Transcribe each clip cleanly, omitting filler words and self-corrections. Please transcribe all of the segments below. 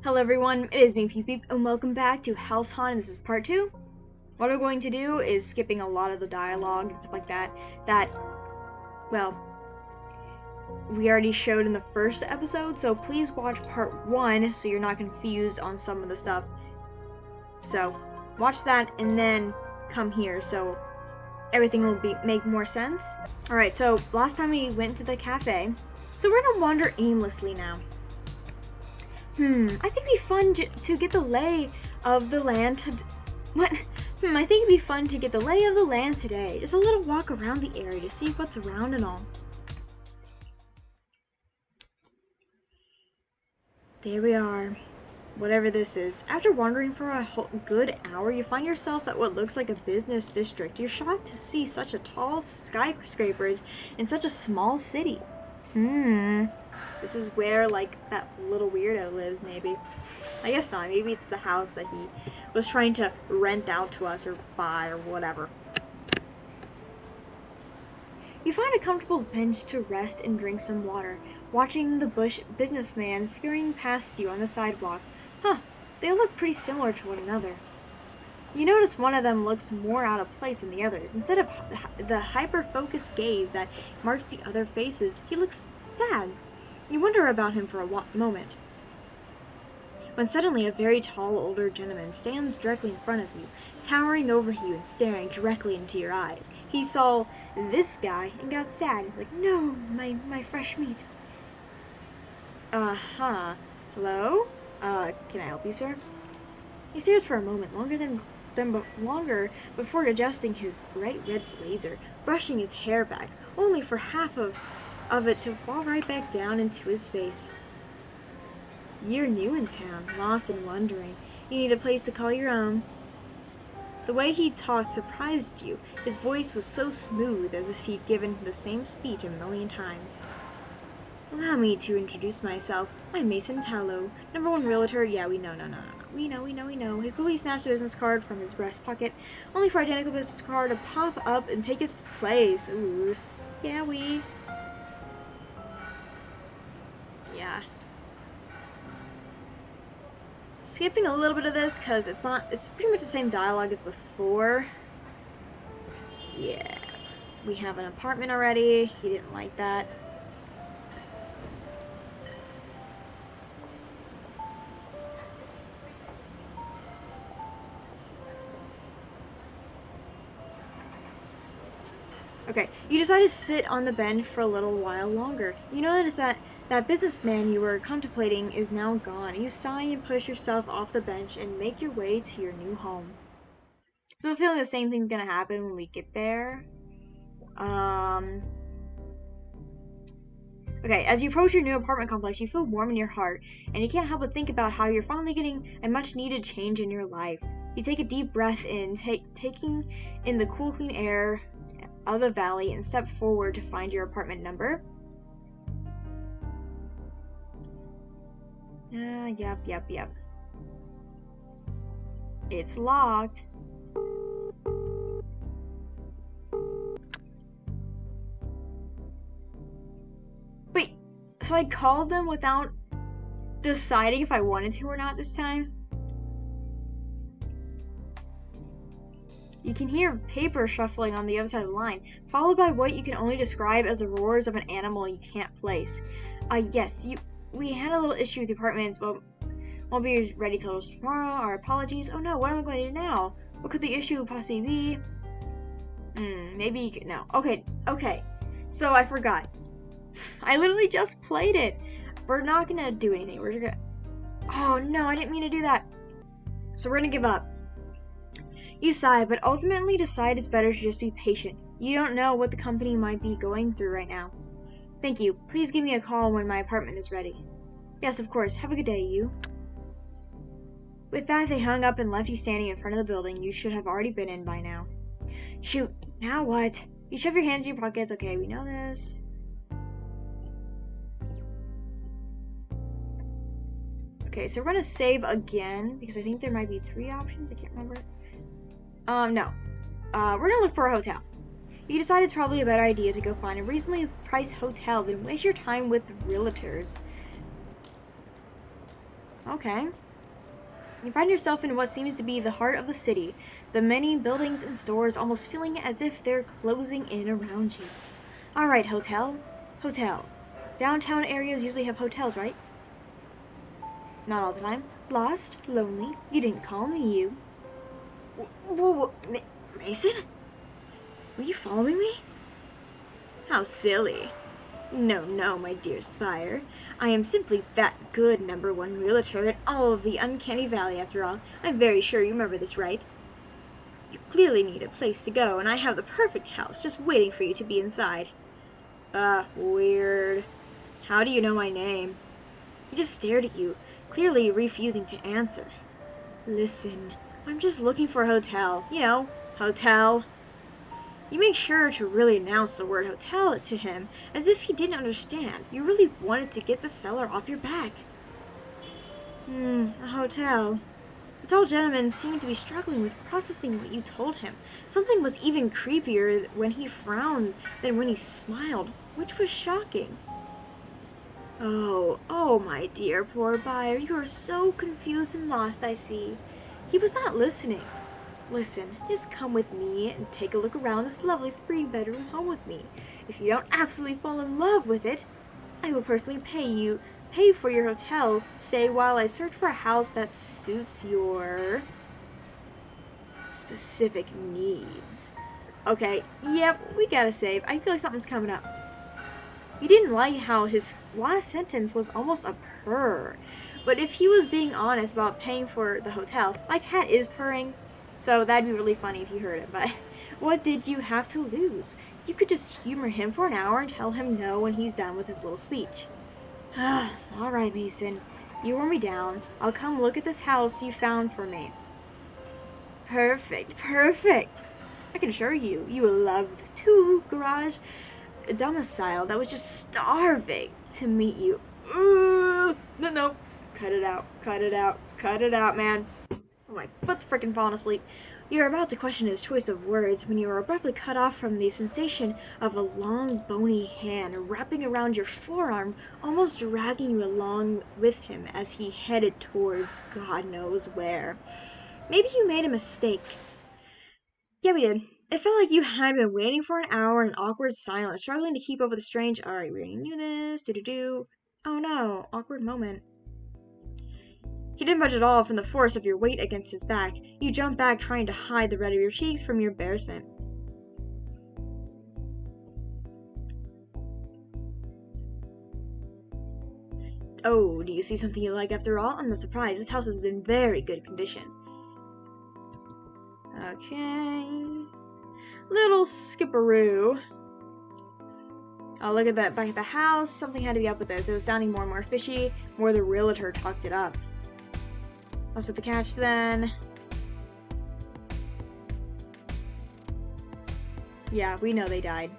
Hello everyone, it is me Peep Peep, and welcome back to House Hunt, and this is part 2. What I'm going to do is skipping a lot of the dialogue and stuff like that, well, we already showed in the first episode, so please watch part 1 so you're not confused on some of the stuff. So, watch that and then come here so everything will make more sense. Alright, so last time we went to the cafe, so we're gonna wander aimlessly now. I think it'd be fun to get the lay of the land I think it'd be fun to get the lay of the land today. Just a little walk around the area to see what's around and all. There we are. Whatever this is. After wandering for a good hour, you find yourself at what looks like a business district. You're shocked to see such a tall skyscrapers in such a small city. This is where, like, that little weirdo lives, maybe. I guess not. Maybe it's the house that he was trying to rent out to us or buy or whatever. You find a comfortable bench to rest and drink some water, watching the businessman scurrying past you on the sidewalk. They look pretty similar to one another. You notice one of them looks more out of place than the others. Instead of the hyper-focused gaze that marks the other faces, he looks sad. You wonder about him for a moment, when suddenly a very tall older gentleman stands directly in front of you, towering over you and staring directly into your eyes. He saw this guy and got sad. He's like, "No, my fresh meat." Hello? Can I help you, sir? He stares for a moment, longer before adjusting his bright red blazer, brushing his hair back, only for half of it to fall right back down into his face. You're new in town, lost and wondering. You need a place to call your own. The way he talked surprised you. His voice was so smooth, as if he'd given the same speech a million times. Allow me to introduce myself. I'm Mason Tallow, #1 realtor. Yeah, we know. We know. He quickly snatched a business card from his breast pocket, only for identical business card to pop up and take its place. Ooh, scary. Yeah. Skipping a little bit of this because it's pretty much the same dialogue as before. Yeah. We have an apartment already. He didn't like that. Okay, you decide to sit on the bench for a little while longer. You notice that businessman you were contemplating is now gone. You sigh and push yourself off the bench and make your way to your new home. So I'm feeling the same thing's gonna happen when we get there. Okay, as you approach your new apartment complex, you feel warm in your heart, and you can't help but think about how you're finally getting a much-needed change in your life. You take a deep breath in, taking in the cool, clean air of the valley, and step forward to find your apartment number. Yep. It's locked. Wait, so I called them without deciding if I wanted to or not this time? You can hear paper shuffling on the other side of the line, followed by what you can only describe as the roars of an animal you can't place. Yes, we had a little issue with the apartments, but won't be ready till tomorrow. Our apologies. Oh no, what am I going to do now? What could the issue possibly be? Maybe you could, no. Okay. So I forgot. I literally just played it. We're not gonna do anything. We're gonna... Oh no, I didn't mean to do that. So we're gonna give up. You sigh, but ultimately decide it's better to just be patient. You don't know what the company might be going through right now. Thank you. Please give me a call when my apartment is ready. Yes, of course. Have a good day, you. With that, they hung up and left you standing in front of the building you should have already been in by now. Shoot, now what? You shove your hands in your pockets. Okay, we know this. Okay, so we're gonna save again, because I think there might be 3 options. I can't remember. No. We're gonna look for a hotel. You decide it's probably a better idea to go find a reasonably priced hotel than waste your time with realtors. Okay. You find yourself in what seems to be the heart of the city, the many buildings and stores almost feeling as if they're closing in around you. Alright, hotel. Hotel. Downtown areas usually have hotels, right? Not all the time. Lost? Lonely? You didn't call me, you. Whoa, Mason? Were you following me? How silly. No, my dear Spire. I am simply that good #1 realtor in all of the Uncanny Valley, after all. I'm very sure you remember this, right? You clearly need a place to go, and I have the perfect house just waiting for you to be inside. Weird. How do you know my name? He just stared at you, clearly refusing to answer. Listen, I'm just looking for a hotel. You know, hotel. You make sure to really announce the word hotel to him, as if he didn't understand. You really wanted to get the seller off your back. A hotel. The tall gentleman seemed to be struggling with processing what you told him. Something was even creepier when he frowned than when he smiled, which was shocking. Oh, my dear poor buyer, you are so confused and lost, I see. He was not listening. Listen, just come with me and take a look around this lovely 3-bedroom home with me. If you don't absolutely fall in love with it, I will personally pay for your hotel stay while I search for a house that suits your specific needs. Okay, yep, we gotta save. I feel like something's coming up. He didn't like how his last sentence was almost a purr. But if he was being honest about paying for the hotel, my cat is purring, so that'd be really funny if you heard it, but what did you have to lose? You could just humor him for an hour and tell him no when he's done with his little speech. Alright, Mason. You wore me down. I'll come look at this house you found for me. Perfect. I can assure you, you will love this 2-garage domicile that was just starving to meet you. No. Cut it out, man. Oh, my foot's freaking falling asleep. You're about to question his choice of words when you are abruptly cut off from the sensation of a long, bony hand wrapping around your forearm, almost dragging you along with him as he headed towards God knows where. Maybe you made a mistake. Yeah, we did. It felt like you had been waiting for an hour in awkward silence, struggling to keep up with the strange, alright, we already knew this, Oh no, awkward moment. He didn't budge at all from the force of your weight against his back. You jumped back, trying to hide the red of your cheeks from your embarrassment. Oh, do you see something you like after all? I'm not surprised. This house is in very good condition. Okay. Little skipperoo. Oh, look at that. Back at the house. Something had to be up with this. It was sounding more and more fishy. More the realtor talked it up. What's with the catch then? Yeah, we know they died.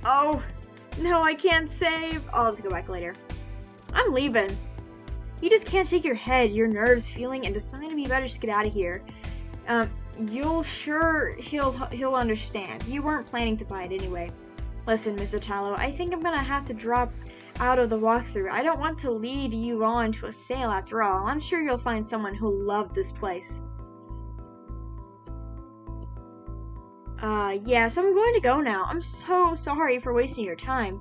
Oh, no, I can't save. I'll just go back later. I'm leaving. You just can't shake your head, your nerves feeling, and deciding we better just get out of here. He'll understand. You weren't planning to buy it anyway. Listen, Mr. Tallow, I think I'm gonna have to drop out of the walkthrough. I don't want to lead you on to a sale after all. I'm sure you'll find someone who'll love this place. Yeah, so I'm going to go now. I'm so sorry for wasting your time.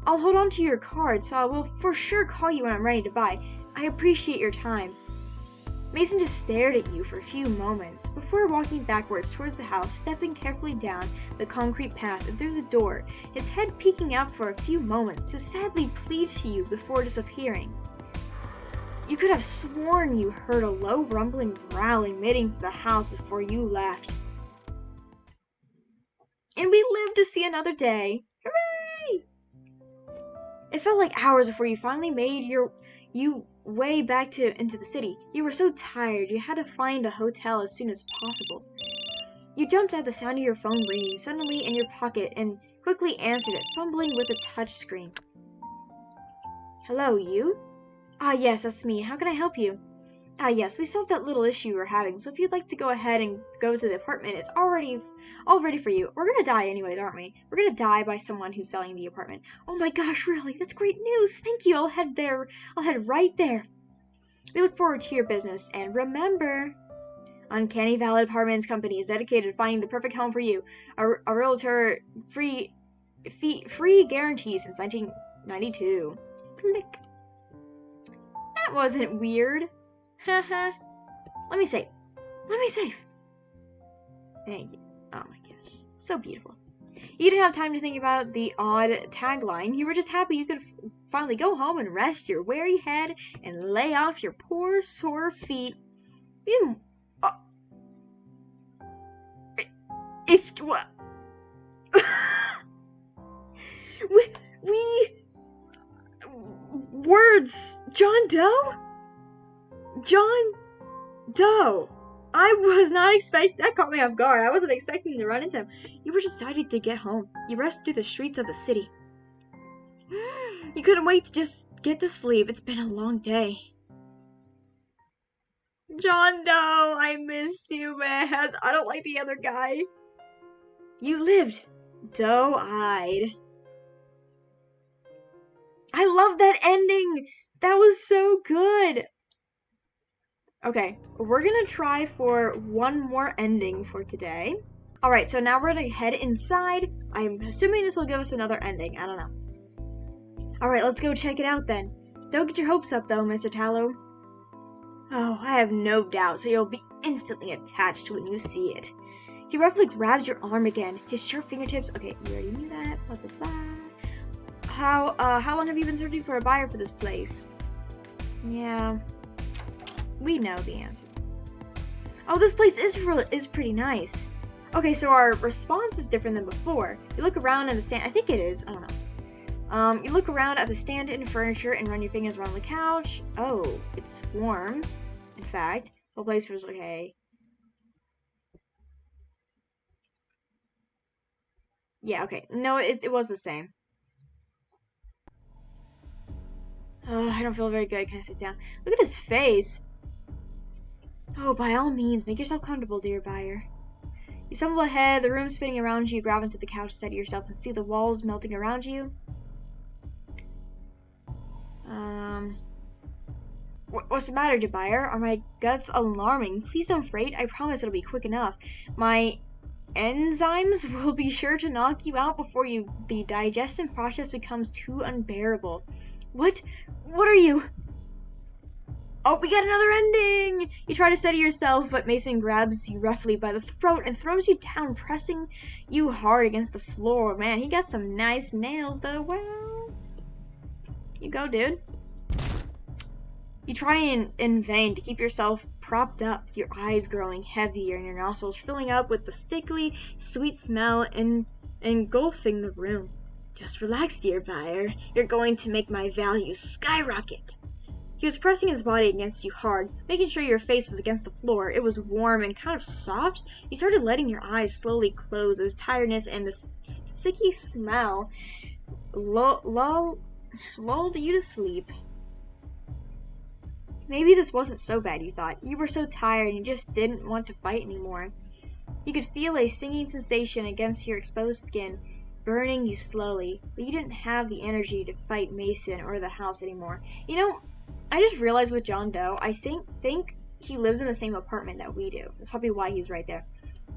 I'll hold on to your card, so I will for sure call you when I'm ready to buy. I appreciate your time. Mason just stared at you for a few moments before walking backwards towards the house, stepping carefully down the concrete path and through the door, his head peeking out for a few moments to sadly plead to you before disappearing. You could have sworn you heard a low rumbling growl emitting from the house before you left. And we lived to see another day. Hooray! It felt like hours before you finally made your way back into the city. You were so tired, you had to find a hotel as soon as possible. You jumped at the sound of your phone ringing suddenly in your pocket and quickly answered it, fumbling with the touch screen. Hello, you? Ah, yes, that's me. How can I help you? Ah, yes, we solved that little issue we were having, so if you'd like to go ahead and go to the apartment, it's all ready for you. We're gonna die anyways, aren't we? We're gonna die by someone who's selling the apartment. Oh my gosh, really? That's great news! Thank you, I'll head there. I'll head right there. We look forward to your business, and remember, Uncanny Valley Apartments Company is dedicated to finding the perfect home for you. A realtor free guarantee since 1992. Click. That wasn't weird. Haha. Let me save. Thank you. Oh my gosh. So beautiful. You didn't have time to think about the odd tagline. You were just happy you could finally go home and rest your weary head and lay off your poor, sore feet. It's what? we words. John Doe. I was not expecting. That caught me off guard. I wasn't expecting to run into him. You were just excited to get home. You rushed through the streets of the city. You couldn't wait to just get to sleep. It's been a long day. John Doe, I missed you, man. I don't like the other guy. You lived, doe-eyed. I love that ending. That was so good. Okay, we're gonna try for one more ending for today. Alright, so now we're gonna head inside. I'm assuming this will give us another ending. I don't know. Alright, let's go check it out then. Don't get your hopes up though, Mr. Tallow. Oh, I have no doubt, so you'll be instantly attached when you see it. He roughly grabs your arm again. His sharp fingertips. Okay, you already knew that. Blah blah blah. How long have you been searching for a buyer for this place? Yeah. We know the answer. Oh, this place is pretty nice. Okay, so our response is different than before. You look around at the stand. I think it is. I don't know. You look around at the stand-in furniture and run your fingers around the couch. Oh, it's warm. In fact, the place feels okay. Yeah, okay. No, it was the same. I don't feel very good. Can I sit down? Look at his face. Oh, by all means, make yourself comfortable, dear buyer. You stumble ahead, the room spinning around you, grab into the couch, steady yourself, and see the walls melting around you. What's the matter, dear buyer? Are my guts alarming? Please don't fret. I promise it'll be quick enough. My enzymes will be sure to knock you out before the digestion process becomes too unbearable. What are you? Oh, we got another ending! You try to steady yourself, but Mason grabs you roughly by the throat and throws you down, pressing you hard against the floor. Man, he got some nice nails, though. Well, you go, dude. You try in vain to keep yourself propped up, your eyes growing heavier and your nostrils filling up with the sticky, sweet smell and engulfing the room. Just relax, dear buyer. You're going to make my value skyrocket. He was pressing his body against you hard, making sure your face was against the floor. It was warm and kind of soft. You started letting your eyes slowly close as tiredness and the sticky smell lulled you to sleep. Maybe this wasn't so bad, you thought. You were so tired and you just didn't want to fight anymore. You could feel a stinging sensation against your exposed skin, burning you slowly, but you didn't have the energy to fight Mason or the house anymore. You know, I just realized with John Doe, I think he lives in the same apartment that we do. That's probably why he's right there.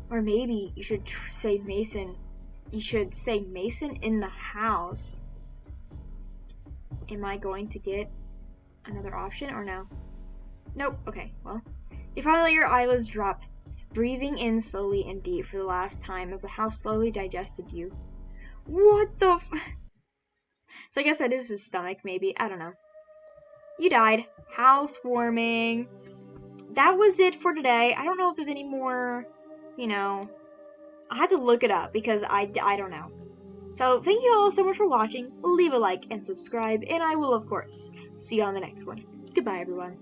Or maybe you should say Mason. You should say Mason in the house. Am I going to get another option or no? Nope. Okay, well. You finally let your eyelids drop, breathing in slowly and deep for the last time as the house slowly digested you. What the So I guess that is his stomach, maybe. I don't know. You died. Housewarming. That was it for today. I don't know if there's any more, I had to look it up because I don't know. So thank you all so much for watching. Leave a like and subscribe, and I will, of course, see you on the next one. Goodbye, everyone.